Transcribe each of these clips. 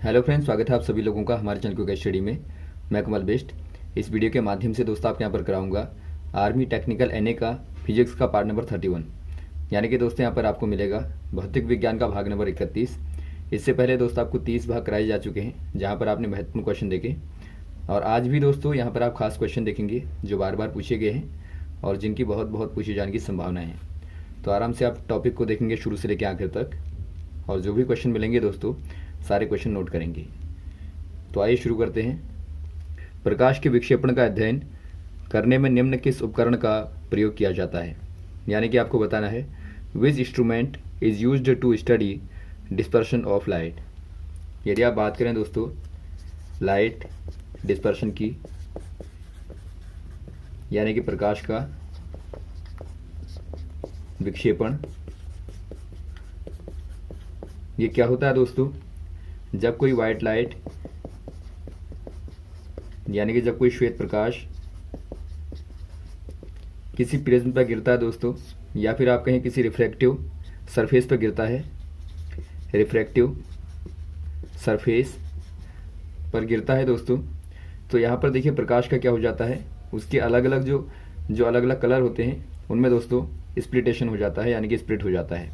Hello friends, स्वागत है आप सभी लोगों का हमारे चैनल क्विक स्टडी में। मैं कमल बेस्ट। इस वीडियो के माध्यम से दोस्तों आपके यहाँ पर कराऊंगा आर्मी टेक्निकल एनए का फिजिक्स का पार्ट नंबर 31। यानी कि दोस्तों यहाँ पर आपको मिलेगा भौतिक विज्ञान का भाग नंबर 31। इससे पहले दोस्तों आपको 30 भाग कराए जा चुके हैं, जहाँ पर आपने महत्वपूर्ण क्वेश्चन देखे। और आज भी दोस्तों यहाँ पर आप खास क्वेश्चन देखेंगे जो बार बार पूछे गए हैं और जिनकी बहुत बहुत पूछे जाने की संभावना है। तो आराम से आप टॉपिक को देखेंगे शुरू से लेकर आखिर तक, और जो भी क्वेश्चन मिलेंगे दोस्तों सारे क्वेश्चन नोट करेंगे। तो आइए शुरू करते हैं। प्रकाश के विक्षेपण का अध्ययन करने में निम्न किस उपकरण का प्रयोग किया जाता है? यानी कि आपको बताना है which instrument is used to study dispersion of light. यदि आप बात करें दोस्तों लाइट डिस्पर्शन की, यानी कि प्रकाश का विक्षेपण, ये क्या होता है दोस्तों? जब कोई वाइट लाइट यानी कि जब कोई श्वेत प्रकाश किसी प्रिज्म पर गिरता है दोस्तों, या फिर आप कहें किसी रिफ्रैक्टिव सरफेस पर गिरता है, रिफ्रैक्टिव सरफेस पर गिरता है दोस्तों, तो यहाँ पर देखिए प्रकाश का क्या हो जाता है, उसके अलग अलग जो अलग अलग कलर होते हैं उनमें दोस्तों स्प्लिटेशन हो जाता है, यानी कि स्प्लिट हो जाता है।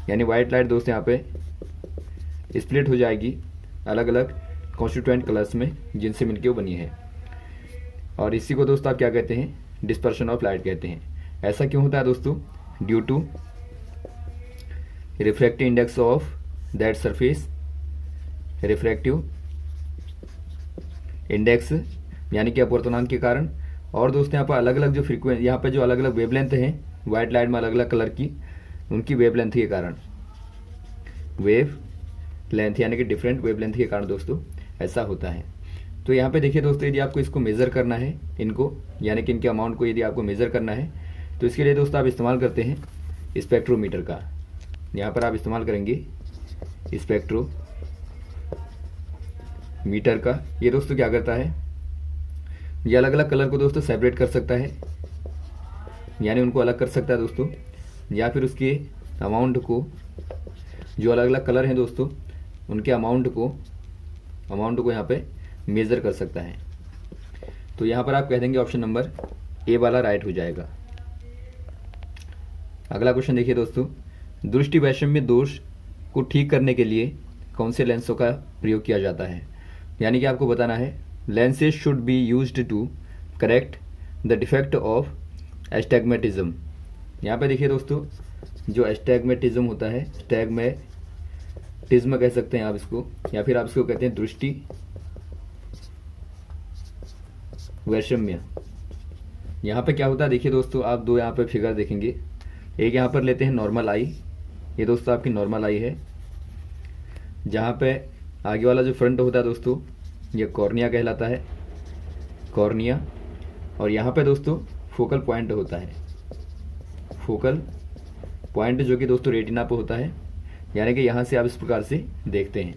यानी वाइट लाइट दोस्तों यहाँ पे स्प्लिट हो जाएगी अलग अलग कॉन्स्टिट्यूएंट कलर्स में, जिनसे मिलकर वो बनी है। और इसी को दोस्तों आप क्या कहते हैं? डिस्पर्शन ऑफ लाइट कहते हैं। ऐसा क्यों होता है दोस्तों? Due to refractive index of that surface, refractive index यानी कि अपवर्तनांक के कारण। और दोस्तों यहाँ पर अलग अलग जो फ्रीक्वेंसी, यहाँ पे जो अलग अलग वेवलेंथ हैं वाइट लाइट में अलग अलग कलर की, उनकी वेवलेंथ के कारण, वेव लेंथ यानी कि डिफरेंट वेवलेंथ के कारण दोस्तों ऐसा होता है। तो यहाँ पे देखिए दोस्तों, यदि आपको इसको मेज़र करना है, इनको यानी कि इनके अमाउंट को यदि आपको मेज़र करना है, तो इसके लिए दोस्तों आप इस्तेमाल करते हैं स्पेक्ट्रोमीटर का। यहाँ पर आप इस्तेमाल करेंगे स्पेक्ट्रोमीटर का। ये दोस्तों क्या करता है, ये अलग अलग कलर को दोस्तों सेपरेट कर सकता है, यानी उनको अलग कर सकता है दोस्तों, या फिर उसके अमाउंट को, जो अलग अलग कलर हैं दोस्तों उनके अमाउंट को यहाँ पे मेज़र कर सकता है। तो यहाँ पर आप कह देंगे ऑप्शन नंबर ए वाला राइट हो जाएगा। अगला क्वेश्चन देखिए दोस्तों, दृष्टि वैषम्य दोष को ठीक करने के लिए कौन से लेंसों का प्रयोग किया जाता है? यानी कि आपको बताना है lenses should be used to correct the defect of astigmatism. यहाँ पे देखिए दोस्तों, जो एस्टैग्मेटिज्म होता है, एस्टैग्मेटिज्म कह सकते हैं आप इसको, या फिर आप इसको कहते हैं दृष्टि वैषम्य। यहाँ पे क्या होता है देखिए दोस्तों, आप दो यहाँ पे फिगर देखेंगे। एक यहाँ पर लेते हैं नॉर्मल आई, ये दोस्तों आपकी नॉर्मल आई है, जहाँ पे आगे वाला जो फ्रंट होता है दोस्तों ये कॉर्निया कहलाता है, कॉर्निया। और यहाँ पे दोस्तों फोकल पॉइंट होता है, फोकल पॉइंट जो कि दोस्तों रेटिना पे होता है, यानी कि यहाँ से आप इस प्रकार से देखते हैं।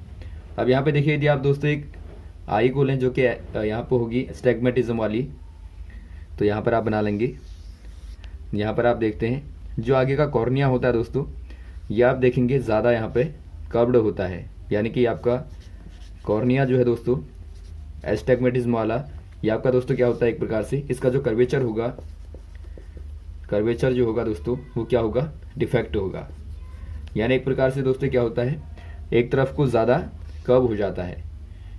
अब यहाँ पे देखिए, यदि आप दोस्तों एक आई को लें जो कि यहाँ पे होगी एस्टैग्मेटिज्म वाली, तो यहाँ पर आप बना लेंगे। यहाँ पर आप देखते हैं जो आगे का कॉर्निया होता है दोस्तों, ये आप देखेंगे ज़्यादा यहाँ पे कर्व्ड होता है, यानी कि आपका कॉर्निया जो है दोस्तों एस्टैग्मेटिज्म वाला, ये आपका दोस्तों क्या होता है, एक प्रकार से इसका जो कर्वेचर होगा, कर्वेचर जो होगा दोस्तों वो क्या होगा, डिफेक्ट होगा। यानी एक प्रकार से दोस्तों क्या होता है, एक तरफ को ज़्यादा कर्व हो जाता है।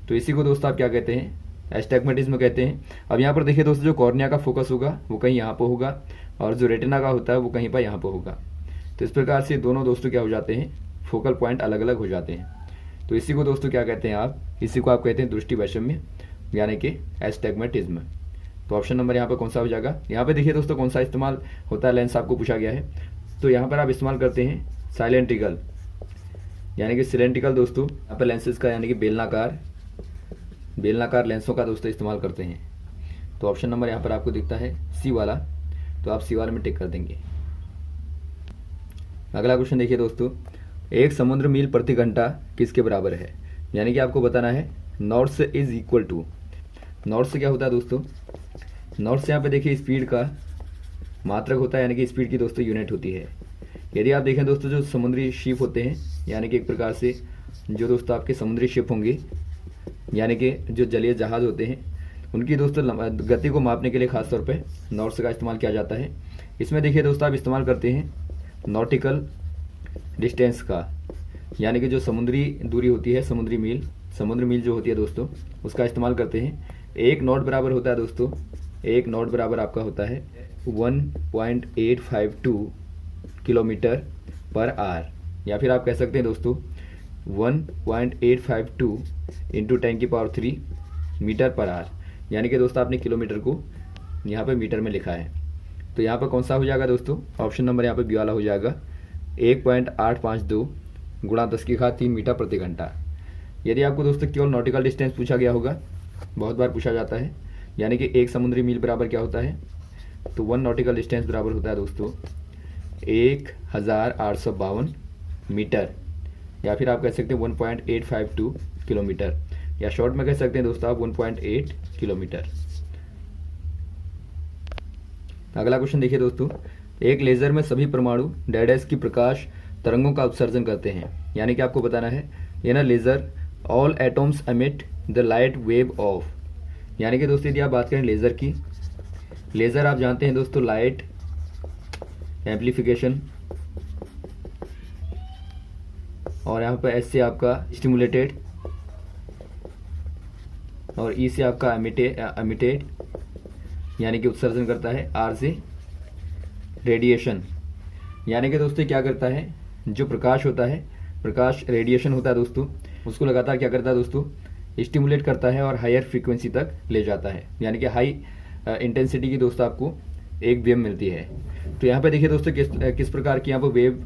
तो इसी को दोस्तों आप क्या कहते हैं, एस्टैग्मेटिज्म कहते हैं। अब यहाँ पर देखिए दोस्तों, जो कॉर्निया का फोकस होगा वो कहीं यहाँ पर होगा, और जो रेटिना का होता है वो कहीं पर यहाँ पर होगा। तो इस प्रकार से दोनों दोस्तों क्या हो जाते हैं, फोकल पॉइंट अलग अलग हो जाते हैं। तो इसी को दोस्तों क्या कहते हैं आप, इसी को आप कहते हैं दृष्टि वैषम्य, यानी कि एस्टैग्मेटिज्म। तो ऑप्शन नंबर यहाँ पर कौन सा हो जाएगा? यहाँ पे देखिए दोस्तों कौन सा इस्तेमाल होता है लेंस आपको पूछा गया है, तो यहाँ पर आप इस्तेमाल करते हैं साइलेंट्रिकल, यानी कि सिलेंड्रिकल दोस्तों यहाँ पर लेंसेज का, यानी कि बेलनाकार लेंसों का दोस्तों इस्तेमाल करते हैं। तो ऑप्शन नंबर यहाँ पर आपको दिखता है सी वाला, तो आप सी वाले में टिक कर देंगे। अगला क्वेश्चन देखिए दोस्तों, एक समुद्र मील प्रति घंटा किसके बराबर है? यानी कि आपको बताना है नॉर्थ से इज इक्वल टू, नॉर्थ से क्या होता है दोस्तों, नॉर्थ से यहाँ पे देखिए स्पीड का मात्रक होता है, यानी कि स्पीड की दोस्तों यूनिट होती है। यदि आप देखें दोस्तों, जो समुद्री शिप होते हैं, यानी कि एक प्रकार से जो दोस्तों आपके समुद्री शिप होंगे, यानी कि जो जलीय जहाज होते हैं, उनकी दोस्तों गति को मापने के लिए खासतौर पे नॉट्स का इस्तेमाल किया जाता है। इसमें देखिए दोस्तों आप इस्तेमाल करते हैं नॉटिकल डिस्टेंस का, यानी कि जो समुद्री दूरी होती है, समुद्री मील जो होती है दोस्तों, उसका इस्तेमाल करते हैं। एक नॉट बराबर होता है दोस्तों, एक नॉट बराबर आपका होता है 1.852 किलोमीटर पर आवर, या फिर आप कह सकते हैं दोस्तों 1.852 इंटू 10⁻³ मीटर पर आवर, यानी कि दोस्तों आपने किलोमीटर को यहाँ पे मीटर में लिखा है। तो यहाँ पर कौन सा हो जाएगा दोस्तों, ऑप्शन नंबर यहाँ पे बी वाला हो जाएगा, 1.852 गुणा 10⁻³ मीटर प्रति घंटा। यदि आपको दोस्तों केवल नॉटिकल डिस्टेंस पूछा गया होगा, बहुत बार पूछा जाता है, यानी कि एक समुद्री मील बराबर क्या होता है, तो 1 नॉटिकल डिस्टेंस बराबर होता है दोस्तों 1852 मीटर, या फिर आप कह सकते हैं 1.852 किलोमीटर, या शॉर्ट में कह सकते हैं दोस्तों आप 1.8 किलोमीटर। अगला क्वेश्चन देखिए दोस्तों, एक लेजर में सभी परमाणु डैश की प्रकाश तरंगों का उत्सर्जन करते हैं, यानी कि आपको बताना है ये ना laser all atoms emit the light wave of, यानी कि दोस्तों यदि आप बात करें लेजर की, लेजर आप जानते हैं दोस्तों लाइट एम्प्लीफिकेशन, और यहाँ पर एस से आपका स्टिमुलेटेड, और ई से आपका एमिटेड यानी कि उत्सर्जन करता है, आर से रेडिएशन, यानी कि दोस्तों क्या करता है, जो प्रकाश होता है, प्रकाश रेडिएशन होता है दोस्तों, उसको लगातार क्या करता है दोस्तों, स्टिमुलेट करता है और हायर फ्रीक्वेंसी तक ले जाता है, यानी कि हाई इंटेंसिटी की दोस्तों आपको एक वेव मिलती है। तो यहाँ पे देखिए दोस्तों किस प्रकार की यहाँ पे वेव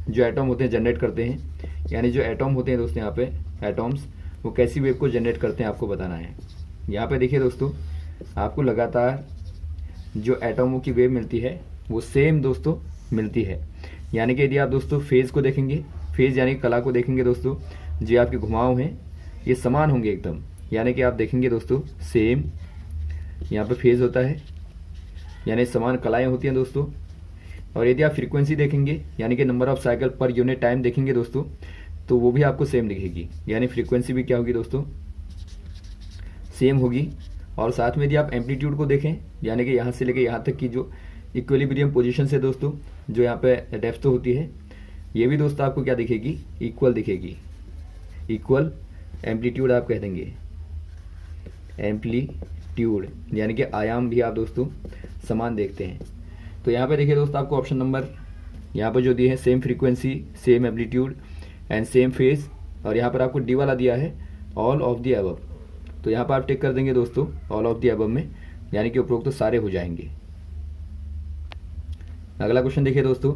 जो एटम होते हैं जनरेट करते हैं, यानी जो एटम होते हैं दोस्तों यहाँ पे एटम्स, वो कैसी वेव को जनरेट करते हैं आपको बताना है। यहाँ पे देखिए दोस्तों आपको लगातार जो एटमों की वेव मिलती है वो सेम दोस्तों मिलती है, यानी कि यदि आप दोस्तों फेज़ को देखेंगे, फेज़ यानी कला को देखेंगे दोस्तों, जो आपके घुमाव हैं ये समान होंगे एकदम, यानी कि आप देखेंगे दोस्तों सेम यहाँ पे फेज़ होता है, यानी समान कलाएँ होती हैं दोस्तों। और यदि आप फ्रीक्वेंसी देखेंगे, यानी कि number of cycle per unit time देखेंगे दोस्तों, तो वो भी आपको सेम दिखेगी, यानी फ्रीक्वेंसी भी क्या होगी दोस्तों, सेम होगी। और साथ में यदि आप एम्पलीट्यूड को देखें, यानी कि यहाँ से लेके यहाँ तक की जो इक्विलिब्रियम पोजीशन से दोस्तों जो यहाँ पे डेप्थ होती है, ये भी दोस्तों आपको क्या दिखेगी, इक्वल दिखेगी, इक्वल एम्पलीट्यूड आप कह देंगे, एम्पलीट्यूड यानी कि आयाम भी आप दोस्तों समान देखते हैं। तो यहाँ पे देखिए दोस्तों आपको ऑप्शन नंबर यहाँ पर जो दिए हैं, same frequency, same amplitude and same phase, और यहाँ पर आपको डी वाला दिया है ऑल ऑफ द अबव, तो यहाँ पर आप टिक कर देंगे दोस्तों ऑल ऑफ द अबव में, यानी कि उपरोक्त तो सारे हो जाएंगे। अगला क्वेश्चन देखिए दोस्तों,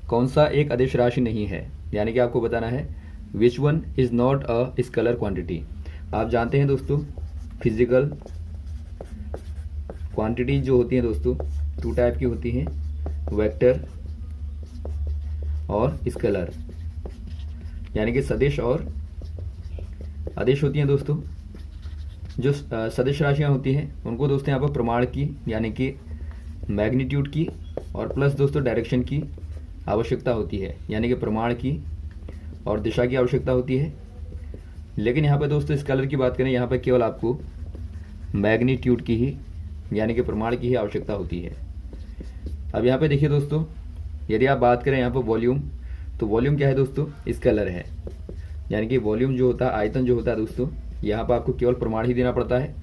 कौन सा एक अदिश राशि नहीं है, यानी कि आपको बताना है which one is not a scalar quantity. आप जानते हैं दोस्तों फिजिकल क्वांटिटी जो होती हैं दोस्तों 2 टाइप की होती हैं, वेक्टर और स्केलर, यानी कि सदिश और अदिश होती हैं दोस्तों। जो सदिश राशियां होती हैं उनको दोस्तों यहाँ पर प्रमाण की यानी कि मैग्नीट्यूड की और प्लस दोस्तों डायरेक्शन की आवश्यकता होती है, यानी कि प्रमाण की और दिशा की आवश्यकता होती है। लेकिन यहाँ पर दोस्तों स्केलर की बात करें, यहाँ पर केवल आपको मैग्नीट्यूड की ही यानी कि प्रमाण की ही आवश्यकता होती है। अब यहाँ पे देखिए दोस्तों, यदि आप बात करें यहाँ पर वॉल्यूम, तो वॉल्यूम क्या है दोस्तों, स्केलर है, यानी कि वॉल्यूम जो होता है, आयतन जो होता है दोस्तों, यहाँ पर आपको केवल प्रमाण ही देना पड़ता है,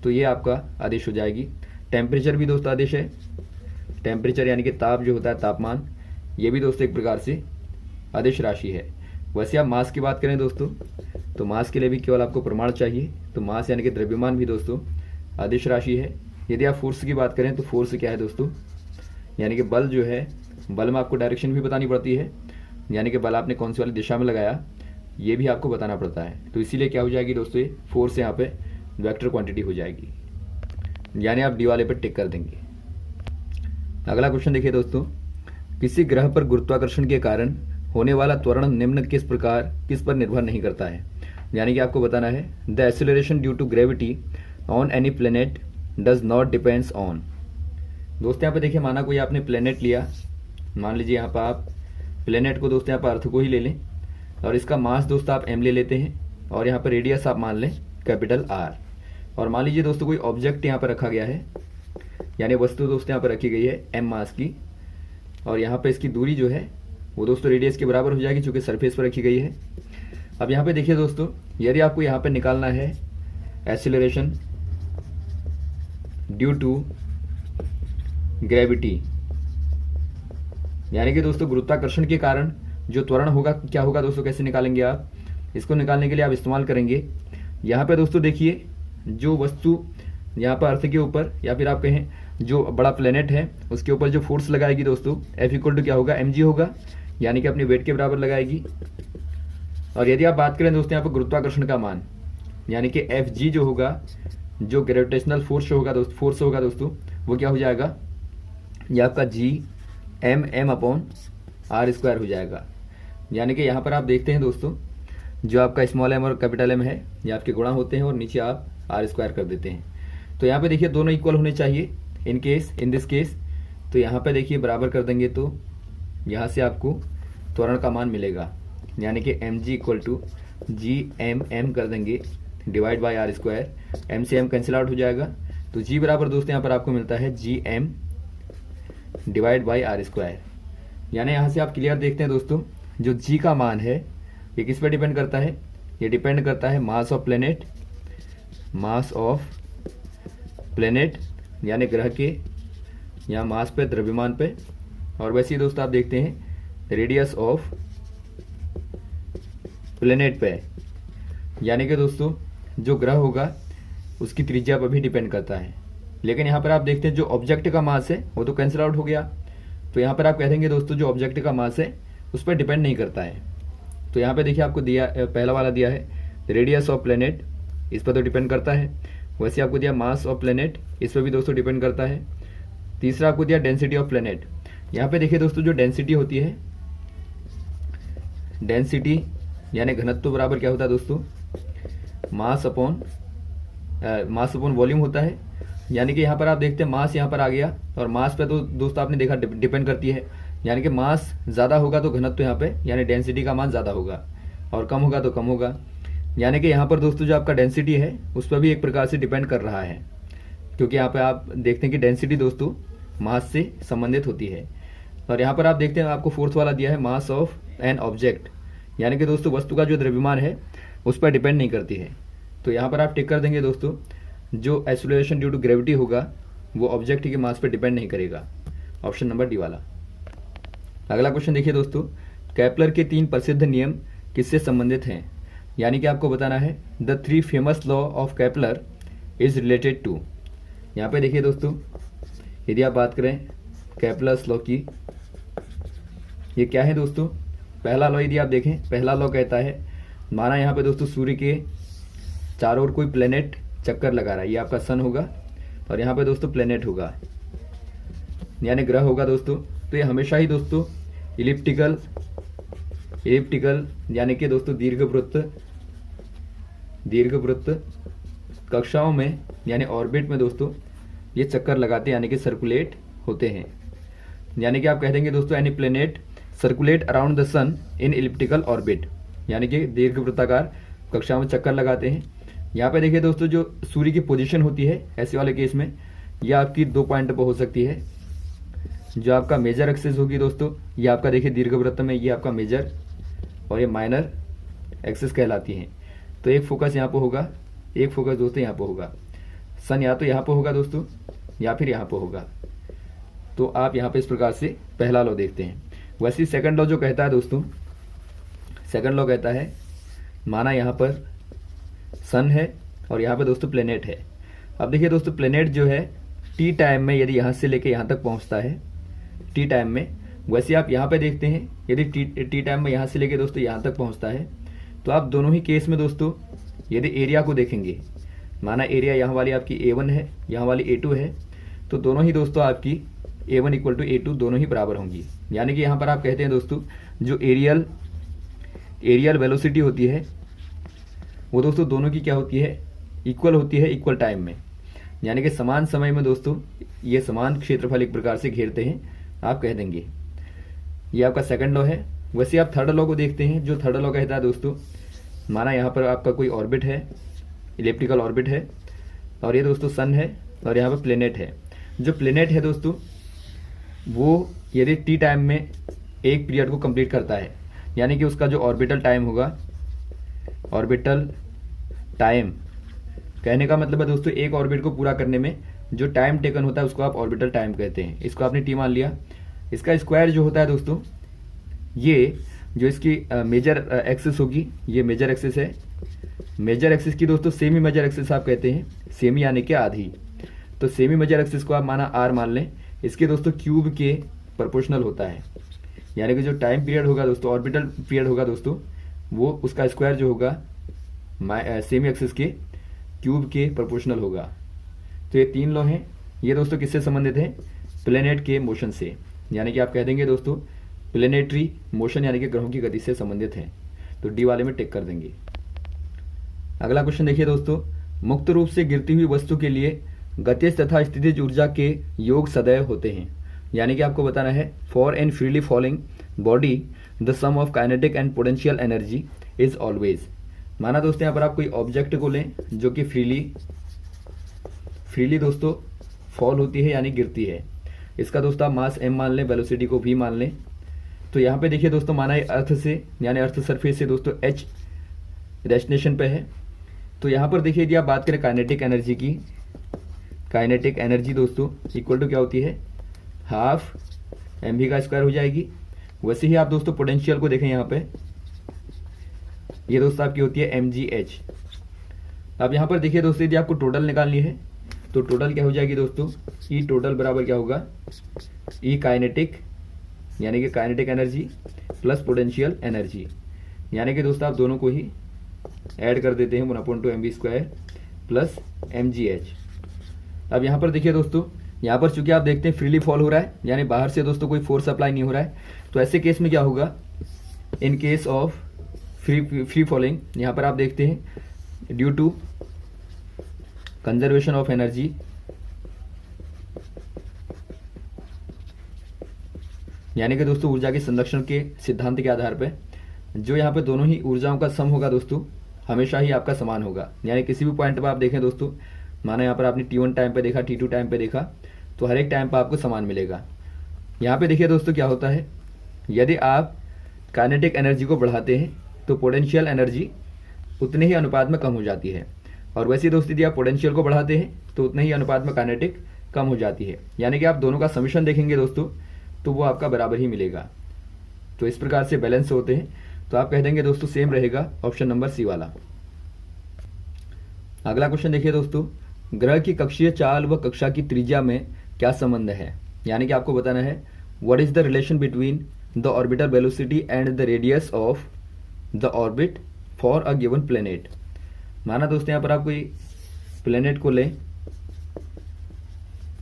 तो ये आपका आदेश हो जाएगी। टेम्परेचर भी दोस्तों आदेश है, टेम्परेचर यानी कि ताप जो होता है, तापमान, ये भी दोस्तों एक प्रकार से आदेश राशि है। वैसे आप मास की बात करें दोस्तों, तो मास के लिए भी केवल आपको प्रमाण चाहिए, तो मास यानी कि द्रव्यमान भी दोस्तों आदेश राशि है। यदि आप फोर्स की बात करें तो फोर्स क्या है दोस्तों, यानी कि बल जो है, बल में आपको डायरेक्शन भी बतानी पड़ती है, यानी कि बल आपने कौन सी वाली दिशा में लगाया ये भी आपको बताना पड़ता है। तो इसीलिए क्या हो जाएगी दोस्तों, ये फोर्स यहाँ पे वेक्टर क्वांटिटी हो जाएगी, यानी आप डी वाले पर टिक कर देंगे। अगला क्वेश्चन देखिए दोस्तों, किसी ग्रह पर गुरुत्वाकर्षण के कारण होने वाला त्वरण निम्न किस पर निर्भर नहीं करता है, यानी कि आपको बताना है the acceleration due to gravity on any planet does not depends on. दोस्तों यहाँ पे देखिए, माना कोई आपने प्लेनेट लिया, मान लीजिए यहाँ पर आप प्लेनेट को दोस्तों यहाँ पर अर्थ को ही ले लें, और इसका मास दोस्तों आप m ले लेते हैं और यहाँ पर रेडियस आप मान लें कैपिटल R। और मान लीजिए दोस्तों कोई ऑब्जेक्ट यहाँ पर रखा गया है, यानी वस्तु दोस्तों यहाँ पर रखी गई है m मास की, और यहाँ पर इसकी दूरी जो है वो दोस्तों रेडियस के बराबर हो जाएगी चूँकि सरफेस पर रखी गई है। अब यहाँ पे देखिए दोस्तों, यदि आपको यहाँ पे निकालना है एक्सीलरेशन ड्यू टू ग्रेविटी, यानी कि दोस्तों गुरुत्वाकर्षण के कारण जो त्वरण होगा, क्या होगा दोस्तों, कैसे निकालेंगे आप इसको? निकालने के लिए आप इस्तेमाल करेंगे यहाँ पे दोस्तों, देखिए जो वस्तु यहाँ पर अर्थ के ऊपर या फिर आप कहें जो बड़ा प्लेनेट है उसके ऊपर जो फोर्स लगाएगी दोस्तों, F इक्वल टू क्या होगा, mg होगा, यानी कि अपने वेट के बराबर लगाएगी। और यदि आप बात करें दोस्तों यहाँ पर गुरुत्वाकर्षण का मान, यानी कि Fg जो होगा, जो ग्रेविटेशनल फोर्स होगा दोस्तों वो क्या हो जाएगा, ये आपका g m upon r square हो जाएगा। यानी कि यहाँ पर आप देखते हैं दोस्तों, जो आपका स्मॉल m और कैपिटल M है ये आपके गुणा होते हैं और नीचे आप r स्क्वायर कर देते हैं। तो यहाँ पे देखिए दोनों इक्वल होने चाहिए इन दिस केस। तो यहाँ पे देखिए बराबर कर देंगे तो यहाँ से आपको त्वरण का मान मिलेगा, यानी कि mg equal to G m कर देंगे divide by r square, m से m कैंसिल आउट हो जाएगा। तो g बराबर दोस्तों यहाँ पर आपको मिलता है जी m divide by r square. यानी यहाँ से आप क्लियर देखते हैं दोस्तों, जो g का मान है ये किस पर डिपेंड करता है, ये डिपेंड करता है मास ऑफ प्लेनेट यानी ग्रह के, या मास पे, द्रव्यमान पे। और वैसे ही दोस्तों आप देखते हैं रेडियस ऑफ प्लेनेट पे, यानी कि दोस्तों जो ग्रह होगा उसकी त्रिज्या पर भी डिपेंड करता है। लेकिन यहाँ पर आप देखते हैं जो ऑब्जेक्ट का मास है वो तो कैंसिल आउट हो गया। तो यहाँ पर आप कह देंगे दोस्तों जो ऑब्जेक्ट का मास है उस पर डिपेंड नहीं करता है। तो यहाँ पे देखिए आपको दिया, पहला वाला दिया है रेडियस ऑफ प्लेनेट, इस पर तो डिपेंड करता है। वैसे आपको दिया मास ऑफ प्लेनेट, इस पर भी दोस्तों डिपेंड करता है। तीसरा आपको दिया डेंसिटी ऑफ प्लेनेट। यहाँ पे देखिए दोस्तों जो डेंसिटी होती है, डेंसिटी यानी घनत्व बराबर क्या होता है दोस्तों, मास अपॉन वॉल्यूम होता है। यानी कि यहाँ पर आप देखते हैं मास यहाँ पर आ गया, और मास पे तो दोस्तों आपने देखा डिपेंड करती है, यानी कि मास ज़्यादा होगा तो घनत्व यहाँ पे यानी डेंसिटी का मान ज़्यादा होगा, और कम होगा तो कम होगा। यानी कि यहाँ पर दोस्तों जो आपका डेंसिटी है उस पर भी एक प्रकार से डिपेंड कर रहा है, क्योंकि यहाँ पे आप देखते हैं कि डेंसिटी दोस्तों मास से संबंधित होती है। और यहाँ पर आप देखते हैं आपको फोर्थ वाला दिया है मास ऑफ एन ऑब्जेक्ट, यानी कि दोस्तों वस्तु का जो द्रव्यमान है उस पर डिपेंड नहीं करती है। तो यहाँ पर आप टिक कर देंगे दोस्तों, जो एक्सीलरेशन ड्यू टू ग्रेविटी होगा वो ऑब्जेक्ट के मास पर डिपेंड नहीं करेगा, ऑप्शन नंबर डी वाला। अगला क्वेश्चन देखिए दोस्तों, केपलर के 3 प्रसिद्ध नियम किससे संबंधित हैं? यानी कि आपको बताना है the 3 famous law of Kepler is related to. यहाँ पे देखिए दोस्तों, यदि आप बात करें केपलर्स लॉ की, ये क्या है दोस्तों? पहला लॉ यदि आप देखें, पहला लॉ कहता है, माना यहाँ पे दोस्तों सूर्य के चारों ओर कोई प्लेनेट चक्कर लगा रहा है, ये आपका सन होगा, और यहाँ पे दोस्तों प्लेनेट होगा यानी ग्रह होगा दोस्तों। तो ये हमेशा ही दोस्तों इलिप्टिकल यानी कि दोस्तों दीर्घवृत्त कक्षाओं में यानी ऑर्बिट में दोस्तों ये चक्कर लगाते हैं, यानी कि सर्कुलेट होते हैं। यानी कि आप कह देंगे दोस्तों any planet circulate around the sun in elliptical orbit, यानी कि दीर्घवृत्ताकार कक्षाओं में चक्कर लगाते हैं। यहाँ पे देखिए दोस्तों जो सूर्य की पोजीशन होती है ऐसे वाले केस में, यह आपकी 2 पॉइंट पर हो सकती है। जो आपका मेजर एक्सिस होगी दोस्तों, ये आपका देखिए दीर्घवृत्त में ये आपका मेजर और ये माइनर एक्सिस कहलाती हैं। तो एक फोकस यहाँ पर होगा, एक फोकस दोस्तों यहाँ पर होगा। सन या तो यहाँ पर होगा दोस्तों या फिर यहाँ पर होगा। तो आप यहाँ पे इस प्रकार से पहला लॉ देखते हैं। वैसे सेकंड लॉ जो कहता है दोस्तों, सेकंड लॉ कहता है, माना यहाँ पर सन है और यहाँ पे दोस्तों प्लेनेट है। अब देखिए दोस्तों प्लेनेट जो है टी टाइम में यदि यहाँ से लेके यहाँ तक पहुँचता है टी टाइम में, वैसे आप यहाँ पे देखते हैं यदि टी टाइम में यहाँ से लेके दोस्तों यहाँ तक पहुँचता है, तो आप दोनों ही केस में दोस्तों यदि एरिया को देखेंगे, माना एरिया यहाँ वाली आपकी A1 है, यहाँ वाली A2 है, तो दोनों ही दोस्तों आपकी A1 इक्वल टू A2 दोनों ही बराबर होंगी। यानी कि यहाँ पर आप कहते हैं दोस्तों जो एरियल वेलोसिटी होती है वो दोस्तों दोनों की क्या होती है, इक्वल होती है इक्वल टाइम में, यानी कि समान समय में दोस्तों ये समान क्षेत्रफल एक प्रकार से घेरते हैं, आप कह देंगे। ये आपका सेकंड लॉ है। वैसे आप थर्ड लॉ को देखते हैं। जो थर्ड लॉ कहता है दोस्तों, माना यहाँ पर आपका कोई ऑर्बिट है, इलिप्टिकल ऑर्बिट है, और ये दोस्तों सन है, और यहाँ पर प्लेनेट है। जो प्लेनेट है दोस्तों, वो यदि टी टाइम में एक पीरियड को कंप्लीट करता है, यानी कि उसका जो ऑर्बिटल टाइम होगा, ऑर्बिटल टाइम कहने का मतलब है दोस्तों, एक ऑर्बिट को पूरा करने में जो टाइम टेकन होता है उसको आप ऑर्बिटल टाइम कहते हैं। इसको आपने टी मान लिया। इसका स्क्वायर जो होता है दोस्तों, ये जो इसकी मेजर एक्सिस होगी, ये मेजर एक्सिस है। मेजर एक्सिस की दोस्तों सेमी मेजर एक्सिस आप कहते हैं, सेमी यानी कि आधी। तो सेमी मेजर एक्सिस को आप माना आर मान लें, इसके दोस्तों क्यूब के प्रोपोर्शनल होता है, यानी कि जो टाइम पीरियड होगा दोस्तों, ऑर्बिटल पीरियड होगा दोस्तों, वो उसका स्क्वायर जो होगा सेमी एक्सिस के क्यूब के प्रोपोर्शनल होगा। तो ये तीन लॉ हैं। ये दोस्तों किससे संबंधित हैं? प्लेनेट के मोशन से, यानी कि आप कह देंगे दोस्तों प्लेनेटरी मोशन यानी कि ग्रहों की गति से संबंधित है। तो डी वाले में टिक कर देंगे। अगला क्वेश्चन देखिए दोस्तों, मुक्त रूप से गिरती हुई वस्तु के लिए गतिज तथा स्थितिज ऊर्जा के योग सदैव होते हैं। यानी कि आपको बताना है for an freely falling body the sum of kinetic and potential energy is always. माना दोस्तों यहाँ पर आप कोई ऑब्जेक्ट को लें जो कि फ्रीली दोस्तों फॉल होती है यानी गिरती है। इसका दोस्तों आप मास m मान लें, वेलोसिटी को v मान लें। तो यहाँ पे देखिए दोस्तों, माना अर्थ से यानी अर्थ सरफेस से दोस्तों h डेस्टिनेशन पे है। तो यहाँ पर देखिए यदि आप बात करें काइनेटिक एनर्जी की, काइनेटिक एनर्जी दोस्तों इक्वल टू क्या होती है? हाफ mv का स्क्वायर हो जाएगी। वैसे ही आप दोस्तों पोटेंशियल को देखें, यहाँ पे ये दोस्तों आपकी होती है mgh। अब यहाँ पर देखिए दोस्तों, यदि आपको टोटल निकालनी है तो टोटल क्या हो जाएगी दोस्तों? ई टोटल बराबर क्या होगा? ई काइनेटिक यानी कि kinetic energy plus potential energy, यानी कि दोस्तों आप दोनों को ही ऐड कर देते हैं 1/2mv² प्लस mgh। अब यहाँ पर देखिए दोस्तों, यहाँ पर चूंकि आप देखते हैं फ्रीली फॉल हो रहा है, यानी बाहर से दोस्तों कोई फोर्स अप्लाई नहीं हो रहा है। तो ऐसे केस में क्या होगा? In case of free falling, यहाँ पर आप देखते हैं due to conservation of energy, यानी कि दोस्तों ऊर्जा के संरक्षण के सिद्धांत के आधार पर जो यहाँ पे दोनों ही ऊर्जाओं का सम होगा दोस्तों, हमेशा ही आपका समान होगा। यानी किसी भी पॉइंट पर आप देखें दोस्तों, माना यहाँ पर आपने T1 टाइम पे देखा, T2 टाइम पे देखा, तो हर एक टाइम पर आपको समान मिलेगा। यहाँ पे देखिए दोस्तों क्या होता है, यदि आप काइनेटिक एनर्जी को बढ़ाते हैं तो पोटेंशियल एनर्जी उतने ही अनुपात में कम हो जाती है, और वैसे दोस्तों यदि आप पोटेंशियल को बढ़ाते हैं तो उतने ही अनुपात में काइनेटिक कम हो जाती है। यानी कि आप दोनों का समीशन देखेंगे दोस्तों तो वो आपका बराबर ही मिलेगा। तो इस प्रकार से बैलेंस होते हैं। तो आप कह देंगे दोस्तों सेम रहेगा ऑप्शन नंबर सी वाला। अगला क्वेश्चन देखिए दोस्तों, ग्रह की कक्षीय चाल व कक्षा की त्रिज्या में क्या संबंध है? यानी कि आपको बताना है what is the relation between the orbital velocity and the radius of the orbit for a given planet. माना दोस्तों यहाँ पर आप कोई प्लेनेट को लें,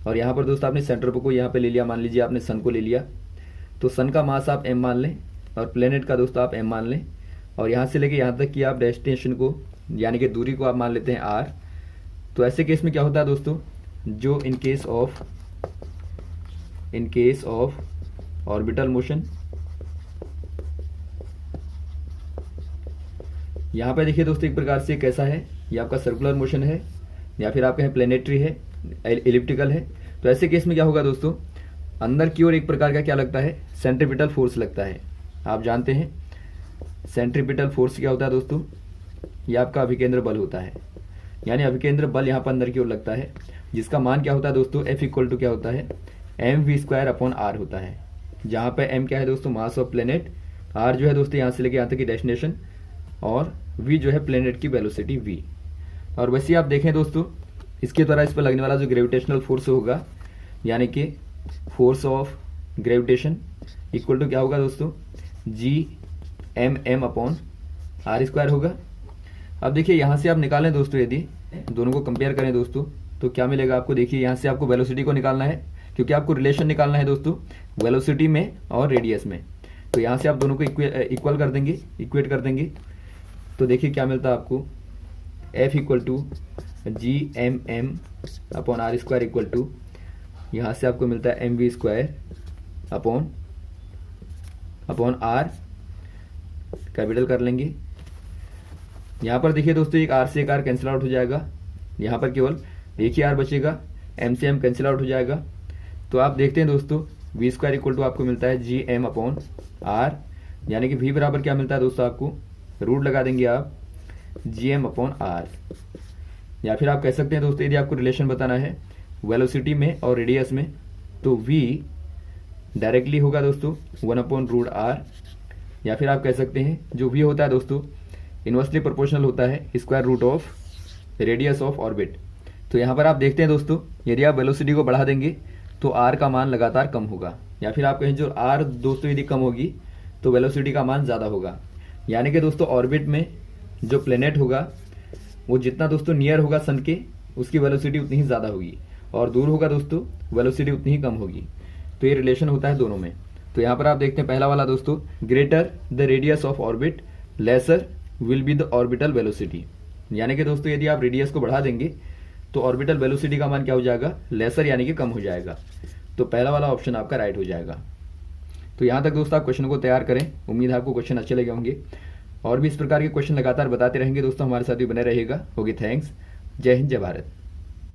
और यहाँ पर दोस्तों आपने सेंटर को यहाँ पे ले लिया, मान लीजिए आपने सन को ले लिया। तो सन का मास आप m मान लें और प्लेनेट का दोस्तों आप m मान लें, और यहाँ से लेके यहाँ तक कि आप डेस्टिनेशन को यानी कि दूरी को आप मान लेते हैं r। तो ऐसे केस में क्या होता है दोस्तों, जो इन केस ऑफ ऑर्बिटल मोशन, यहाँ पे देखिए दोस्तों एक प्रकार से कैसा है, ये आपका सर्कुलर मोशन है या फिर आप कहें प्लेनेटरी है, एलिप्टिकल है। तो ऐसे केस में क्या होगा दोस्तों, अंदर की ओर एक प्रकार का क्या लगता है? सेंट्रीपिटल फोर्स लगता है। आप जानते हैं सेंट्रीपिटल फोर्स क्या होता है दोस्तों? ये आपका अभिकेंद्र बल होता है, यानी अभिकेंद्र बल यहाँ पर अंदर की ओर लगता है, जिसका मान क्या होता है दोस्तों? F इक्वल टू क्या होता है? mv²/r होता है, जहाँ पे m क्या है दोस्तों? मास ऑफ प्लेनेट, r जो है दोस्तों यहाँ से लेके यहाँ तक की डेस्टिनेशन, और v जो है प्लेनेट की वेलोसिटी v। और वैसे आप देखें दोस्तों, इसके द्वारा इस पर लगने वाला जो ग्रेविटेशनल फोर्स होगा, यानी कि force of gravitation equal to क्या होगा दोस्तों? Gm/r² होगा। अब देखिए यहाँ से आप निकालें दोस्तों, यदि दोनों को कंपेयर करें दोस्तों तो क्या मिलेगा आपको? देखिए यहाँ से आपको वेलोसिटी को निकालना है, क्योंकि आपको रिलेशन निकालना है दोस्तों वेलोसिटी में और रेडियस में। तो यहाँ से आप दोनों को इक्वल कर देंगे, इक्वेट कर देंगे। तो देखिए क्या मिलता है आपको? F equal to Gmm/r² equal to यहाँ से आपको मिलता है mv² अपॉन r कैपिटल कर लेंगे। यहाँ पर देखिए दोस्तों एक आर से एक आर कैंसिल आउट हो जाएगा, यहाँ पर केवल एक ही आर बचेगा, एम से एम कैंसिल आउट हो जाएगा। तो आप देखते हैं दोस्तों वी स्क्वायर इक्वल टू आपको मिलता है जी एम अपॉन आर, यानी कि वी बराबर क्या मिलता है दोस्तों आपको, रूट लगा देंगे आप जी एम अपॉन आर। या फिर आप कह सकते हैं दोस्तों यदि आपको रिलेशन बताना है वेलोसिटी में और रेडियस में, तो v डायरेक्टली होगा दोस्तों 1/√r, या फिर आप कह सकते हैं जो v होता है दोस्तों इनवर्सली प्रोपोर्शनल होता है square root of radius of orbit. तो यहाँ पर आप देखते हैं दोस्तों यदि आप वेलोसिटी को बढ़ा देंगे तो r का मान लगातार कम होगा, या फिर आप कहें जो r दोस्तों यदि कम होगी तो वेलोसिटी का मान ज़्यादा होगा। यानी कि दोस्तों ऑर्बिट में जो प्लेनेट होगा वो जितना दोस्तों नियर होगा सन के उसकी वेलोसिटी उतनी ही ज़्यादा होगी, और दूर होगा दोस्तों वेलोसिटी उतनी ही कम होगी। तो ये रिलेशन होता है दोनों में। तो यहाँ पर आप देखते हैं पहला वाला दोस्तों, greater the radius of orbit laser will be the orbital velocity, यानी कि दोस्तों यदि आप रेडियस को बढ़ा देंगे तो ऑर्बिटल वेलोसिटी का मान क्या हो जाएगा, लेसर यानी कि कम हो जाएगा। तो पहला वाला ऑप्शन आपका राइट हो जाएगा। तो यहाँ तक दोस्तों आप क्वेश्चन को तैयार करें, उम्मीद है आपको क्वेश्चन अच्छे लगे होंगे, और भी इस प्रकार के क्वेश्चन लगातार बताते रहेंगे दोस्तों, हमारे साथ भी बने रहेगा। ओके, थैंक्स, जय हिंद, जय भारत।